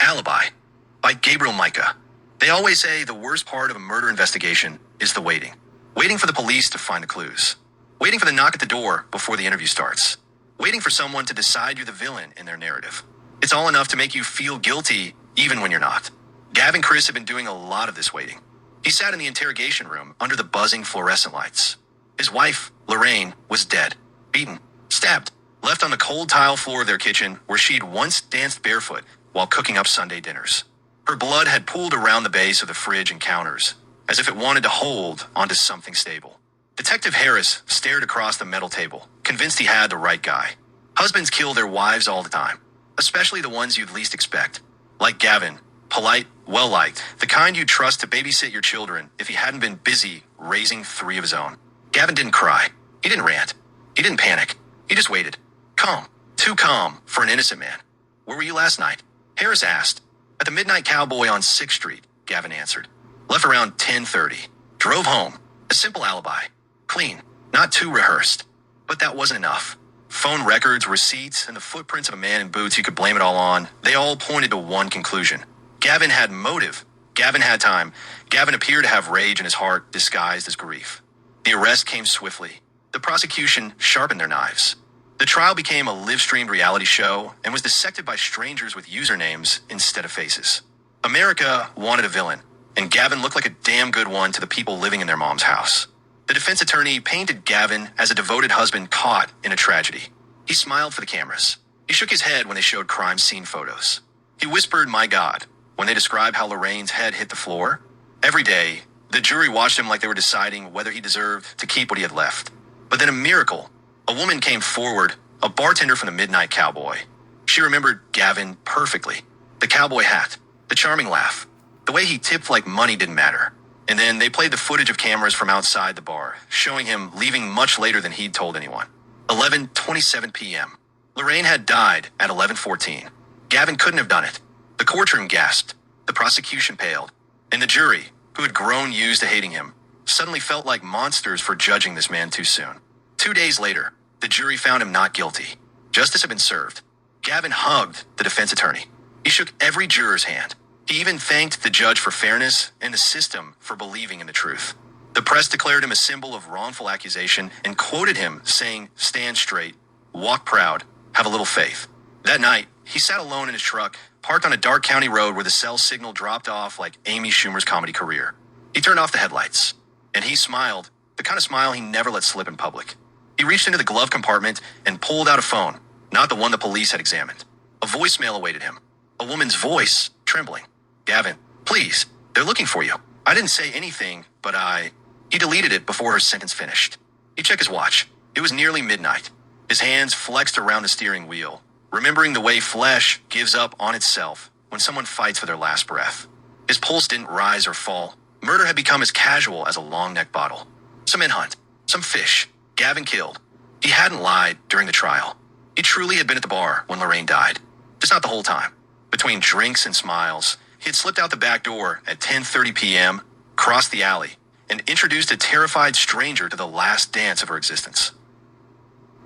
Alibi by Gabriel Micah. They always say the worst part of a murder investigation is the waiting. Waiting for the police to find the clues. Waiting for the knock at the door before the interview starts. Waiting for someone to decide you're the villain in their narrative. It's all enough to make you feel guilty even when you're not. Gav and Chris have been doing a lot of this waiting. He sat in the interrogation room under the buzzing fluorescent lights. His wife, Lorraine, was dead, beaten, stabbed, left on the cold tile floor of their kitchen where she'd once danced barefoot while cooking up Sunday dinners. Her blood had pooled around the base of the fridge and counters, as if it wanted to hold onto something stable. Detective Harris stared across the metal table, convinced he had the right guy. Husbands kill their wives all the time, especially the ones you'd least expect. Like Gavin, polite, well-liked, the kind you'd trust to babysit your children if he hadn't been busy raising 3 of his own. Gavin didn't cry. He didn't rant. He didn't panic. He just waited. Calm. Too calm for an innocent man. Where were you last night? Harris asked. At the Midnight Cowboy on 6th Street, Gavin answered. Left around 10:30. Drove home. A simple alibi. Clean. Not too rehearsed. But that wasn't enough. Phone records, receipts, and the footprints of a man in boots you could blame it all on, they all pointed to one conclusion. Gavin had motive. Gavin had time. Gavin appeared to have rage in his heart disguised as grief. The arrest came swiftly. The prosecution sharpened their knives. The trial became a live-streamed reality show and was dissected by strangers with usernames instead of faces. America wanted a villain, and Gavin looked like a damn good one to the people living in their mom's house. The defense attorney painted Gavin as a devoted husband caught in a tragedy. He smiled for the cameras. He shook his head when they showed crime scene photos. He whispered, "My God," when they described how Lorraine's head hit the floor. Every day, the jury watched him like they were deciding whether he deserved to keep what he had left. But then a miracle. A woman came forward, a bartender from the Midnight Cowboy. She remembered Gavin perfectly. The cowboy hat, the charming laugh, the way he tipped like money didn't matter. And then they played the footage of cameras from outside the bar, showing him leaving much later than he'd told anyone. 11:27 p.m. Lorraine had died at 11:14. Gavin couldn't have done it. The courtroom gasped. The prosecution paled. And the jury, who had grown used to hating him, suddenly felt like monsters for judging this man too soon. 2 days later, the jury found him not guilty. Justice had been served. Gavin hugged the defense attorney. He shook every juror's hand. He even thanked the judge for fairness and the system for believing in the truth. The press declared him a symbol of wrongful accusation and quoted him saying, "Stand straight, walk proud, have a little faith." That night, he sat alone in his truck, parked on a dark county road where the cell signal dropped off like Amy Schumer's comedy career. He turned off the headlights, and he smiled, the kind of smile he never let slip in public. He reached into the glove compartment and pulled out a phone, not the one the police had examined. A voicemail awaited him. A woman's voice, trembling. "Gavin, please, they're looking for you. I didn't say anything, but He deleted it before her sentence finished. He checked his watch. It was nearly midnight. His hands flexed around the steering wheel, remembering the way flesh gives up on itself when someone fights for their last breath. His pulse didn't rise or fall. Murder had become as casual as a long-neck bottle. Some in-hunt, some fish. Gavin killed. He hadn't lied during the trial. He truly had been at the bar when Lorraine died. Just not the whole time. Between drinks and smiles, he had slipped out the back door at 10:30 p.m., crossed the alley, and introduced a terrified stranger to the last dance of her existence.